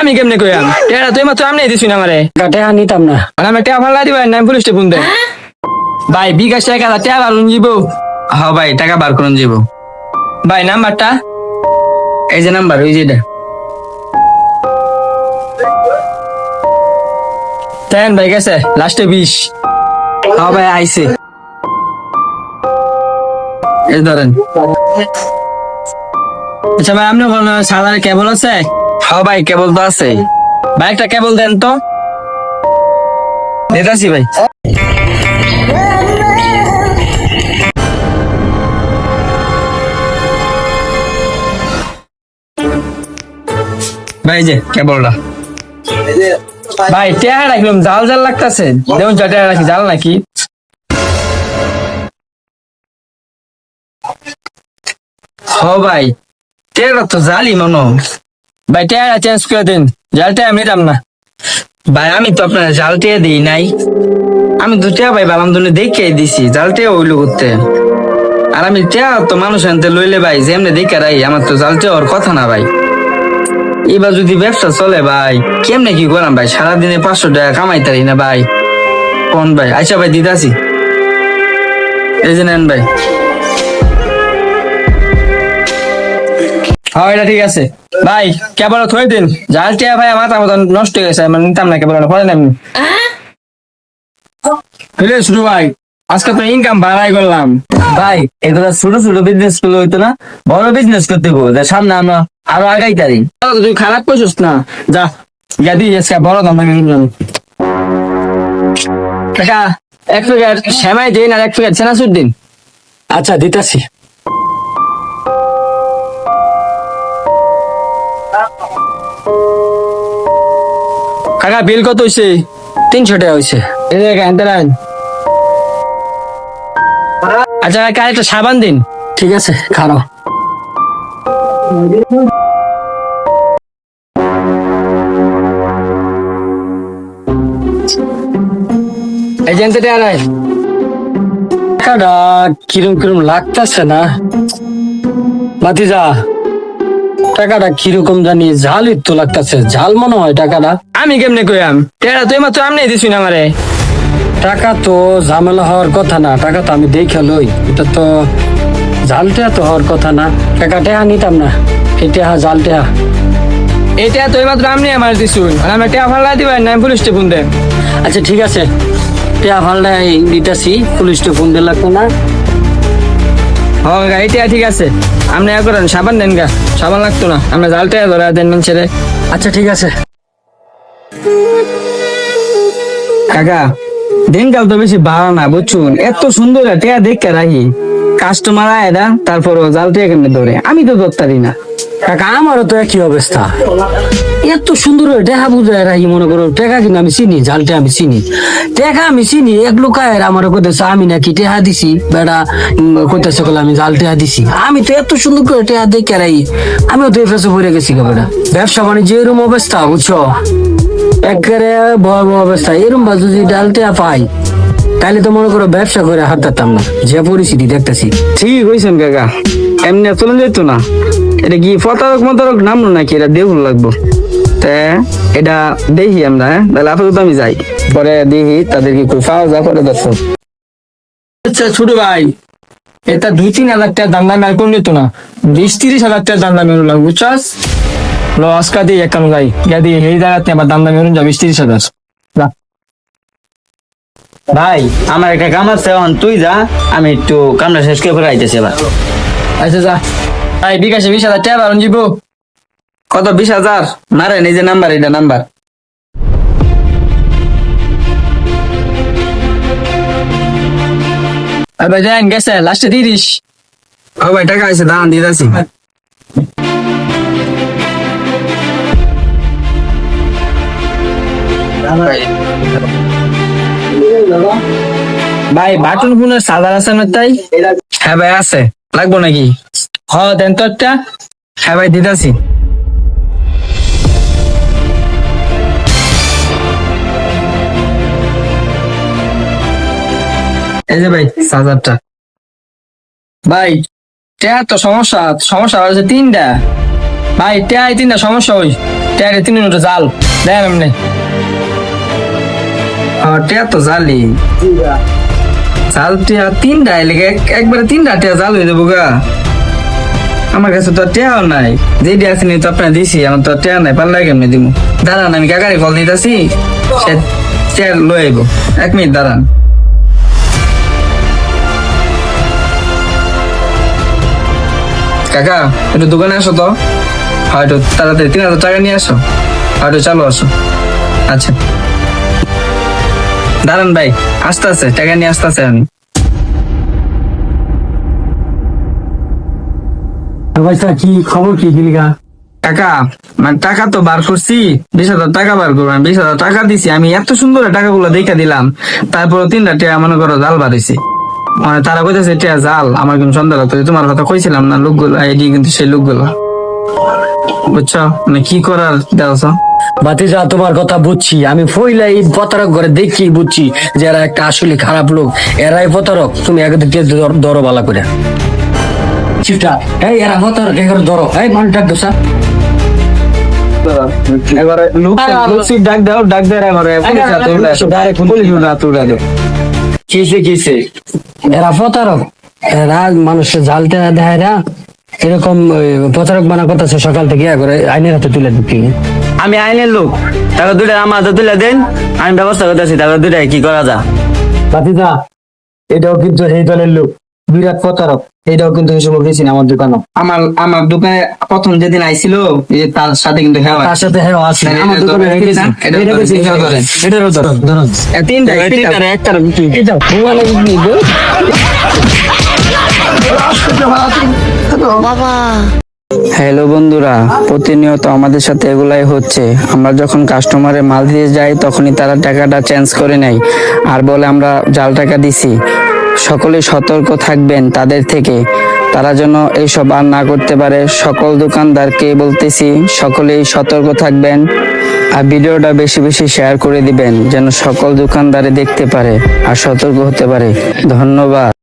আমি কেমনে কইয়াম টেরা তুই মাত্র আমনে দিছিস না আমারে টেহা নিতাম না। মানে আমি টেয়া ফালা দিবা না পুলিশ স্টেশন দে ভাই বিকাশ টাকা টেয়া বারুন দিব। হ্যাঁ ভাই টাকা বার করুন যাবো। ভাই নাম্বারটা এই যে নাম্বার ওই যেটা। তেন ভাই গেছে লাস্টে 20। হ্যাঁ ভাই আইছে। এই ধরেন। আচ্ছা ভাই আপনি বলেন সাদার কেবল আছে? হ্যাঁ ভাই কেবল তো আছে। ভাই একটা কেবল দেন তো। দিতাছি ভাই। ভাই যে কেবলটা। ভাই টেয়া রাখলাম জাল জাল লাগতেছে দেখুন টেয়া রাখি জাল নাকি। হ্যাঁ ভাই টেরা তো জালি মনো। ভাই টেয়া চেঞ্জ করে দিন জালটা আমি নিতাম না। ভাই আমি তো আপনার জাল টেয়া দিই নাই। আমি তো টেয়া ভাই বালাম দুনে দেখে দিছি জাল টেয়া হইলো করতে। আর আমি টেয়া তো মানুষ আনতে লইলে ভাই যেমনি দেখে রাই আমার তো জাল টেয়া হওয়ার কথা না ভাই। এবার যদি ব্যবসা চলে ভাই কেমনে কি করাম ভাই সারাদিনে 500 টাকা কামাইতারি না ভাই কোন ভাই। আচ্ছা ভাই দিদাসি এই যে নেন ভাই। হ্যাঁ এটা ঠিক আছে ভাই কেবল থই দিন জাল টেয়া ভাই মাথা মতন নষ্ট হয়ে গেছে মানে নিতাম না কেবল পরে নেন। বুঝলে শুরু ভাই আজকে তো ইনকাম বাড়াই করলাম। ভাই এগুলো ছোট ছোট বিজনেস করলে হইতো না বড় বিজনেস করতে গো সামনে আমরা আরো আগাইতারি। তুই খারাপ করছিস না যা গাদি আজকে বড় দাম টাকা 1 প্যাকেট সেমাই দিন আর 1 প্যাকেট চেনাচুর দিন। আচ্ছা দিতাছি। কাকা বিল কত হইছে? 300 টাকা হয়েছে। এই দেখেন এন্টারাইন। আচ্ছা কাকা একটা সাবান দিন। ঠিক আছে খারাপ। এই যে এন্টারাইন টাকাটা কিরম কিরম লাগতেছে না ভাতিজা। টাকাটা কিরকম জানি ঝালই তো লাগতেছে ঝাল মনে হয় টাকাটা। আমি কেমনে কইয়াম টেরা তুই মাত্র আমনে দিছিস না আমারে। টাকা তো ঝামেলা হওয়ার কথা না টাকা তো আমি দেখে লই এটা তো ঝালটা তো হওয়ার কথা না। টাকা টেহা নিতাম না এটা জালটা। এটা তুই মাত্র আমনে আমার দিছুন আর আমি টেয়া ফালা দিবা না পুলিশ স্টেশন দে। আচ্ছা ঠিক আছে টেহা ভালটাই দিতেছি পুলিশটা ফোন দিয়ে লাগতো না। হ্যাঁ গা এটা ঠিক আছে আপনি এক করেন সাবান দেন গা সাবান লাগতো না আমরা জালটা ধরা দেন মানুষের। আচ্ছা ঠিক আছে। কাকা দিনকাল তো বেশি ভালো না বুঝছুন এত সুন্দর টেয়া দেখে রাখি কাস্টমার আয় না তারপরও জালটা এখানে ধরে আমি তো ধরতারি না। কাকা আমারও তো একই অবস্থা এত সুন্দর টেকা বুঝায় রাখি মনে করো টেকা কিন্তু আমি চিনি জালটা আমি চিনি টেকা আমি চিনি এক লোকায়ের আমার কইতেছে আমি নাকি টেহা দিছি বেড়া কইতেছে বলে আমি জাল টেহা দিছি। আমি তো এত সুন্দর করে টেহা দেখে রাখি আমিও তো এফেসে পড়ে গেছি বেড়া। ব্যবসা বাণিজ্য এরম অবস্থা বুঝছো একেবারে ভয়াবহ অবস্থা। এরম বা যদি ডাল টেহা পাই তাহলে তো মনে করো ব্যবসা করে হাত ধরতাম না যে পরিস্থিতি দেখতেছি। ঠিক হয়েছেন কাকা এমনি চলে যেত না। এটা কি প্রতারক মতারক নামলো নাকি এটা দেখুন লাগবো তা এটা দেখি আমরা তাহলে আপাতত আমি যাই পরে দেখি তাদের কি পাওয়া যায় পরে দর্শক। আচ্ছা ছোট ভাই এটা 2-3 হাজার টাকা দাম দামে আর কোন নিত না 20-30 হাজার টাকা দাম দামে লাগবে বুঝছাস। আজকা দিয়ে এক কাম যাই গিয়া দিয়ে এই জায়গাতে আবার দাম দামে যা 20-30 হাজার। ভাই আমার একটা কাম আছে এখন তুই যা আমি একটু কামটা শেষ করে আইতেছি এবার। আচ্ছা যা ভাই বিকাশে 20,000 টাকা বারণ দিব। কত 20,000 মারে নিজে নাম্বার এটা নাম্বার। ভাই যান গেছে লাস্টে 30। ও ভাই টাকা আছে দাঁড়ান দিতেছি। ভাই বাটন ফোনের সাদা আছে না তাই? হ্যাঁ ভাই আছে লাগবো নাকি? হ্যাঁ দেন তো একটা। হ্যাঁ ভাই দিতেছি। এই যে ভাই 7,000টা। ভাই টেয়া তো সমস্যা সমস্যা হয়েছে 3টা। ভাই টেয়াই 3টা সমস্যা হই টেয়ারে 3 মিনিট জাল দেন এমনি টিয়া তো জালি জাল টিয়া 3টা লেগে একবারে 3টা টিয়া জাল হয়ে যাবো গা। আমার কাছে তো টেয়াও নাই, যে দিয়ে আসেনি তো আপনার দিছি, আমার তো টেয়া নাই, পাল্লা কেমনি দিব। দাঁড়ান আমি কাকারে কল দিতেছি, সে টেয়া লয়ে আইব। 1 মিনিট দাঁড়ান। কাকা একটু দোকানে আসো তো, হয়তো তাড়াতাড়ি 3000 টাকা নিয়ে আসো, হয়তো চালো আসো। আচ্ছা দাঁড়ান ভাই, আসতে আছে টাকা নিয়ে আসতেছে আমি। পয়সা কি খবর কি গিলিগা? টাকা মানে টাকা তো বার করছি, 20,000 টাকা বার করবো, 20,000 টাকা দিছি আমি, এত সুন্দর টাকাগুলো দেখে দিলাম, তারপর 3টা টিয়া মনে করো জাল বাঁধিছি। মানে তারা কইতেছে টিয়া জাল, আমার কিন্তু সন্দেহ লাগতো। তোমার কথা কইছিলাম না, লোকগুলো এটি কিন্তু সেই লোকগুলো, বুঝছো? মানে কি করার দেখছো। ভাতিজা তোমার কথা বুঝছি, আমি ফইলা এই প্রতারক করে দেখি বুঝছি যে এরা একটা আসলে খারাপ লোক, এরাই প্রতারক। তুমি একদিকে ধরো বালা করে চিপটা, এই এরা প্রতারক, এখানে ধরো, এই মানটা দোসা এবারে লুকসি ডাক দাও, ডাক দেয় এবারে কিসে কিসে এরা প্রতারক, এরা মানুষের জালতে দেয় এরা এরকম প্রতারক বানা করতেছে সকাল থেকে করে আইনের হাতে তুলে দিচ্ছি। আমি আইনের লোক, টাকা 2টা আমার হাতে তুলে দেন, আমি ব্যবস্থা করতেছি টাকা 2টায় কি করা যা। ভাতিজা এটাও কিন্তু এই দলের লোক, বিরাট প্রতারক, এটাও কিন্তু হিসেবে দিয়েছি আমার দোকানে। আমার দোকানে প্রথম যেদিন আইছিল, এই যে তার সাথে কিন্তু হ্যাঁ তার সাথে হ্যাঁ আছে না, আমার এটা দোকানে ধরেন, রেখেছি। এটা এটা ধরেন, বেশি এটা ধরেন। এটারও ধরো ধরো 3টা একটা এটা মোবাইলে নিব। হ্যালো বন্ধুরা, প্রতিনিয়ত আমাদের সাথে এগুলাই হচ্ছে। আমরা যখন কাস্টমারে মাল দিয়ে যাই তখনই তারা টাকাটা চেঞ্জ করে নেয় আর বলে আমরা জাল টাকা দিছি। সকলে সতর্ক থাকবেন তাদের থেকে, তারা যেন এইসব আর না করতে পারে। সকল দোকানদারকে বলতেছি সকলেই সতর্ক থাকবেন আর ভিডিওটা বেশি বেশি শেয়ার করে দিবেন যেন সকল দোকানদারে দেখতে পারে আর সতর্ক হতে পারে। ধন্যবাদ।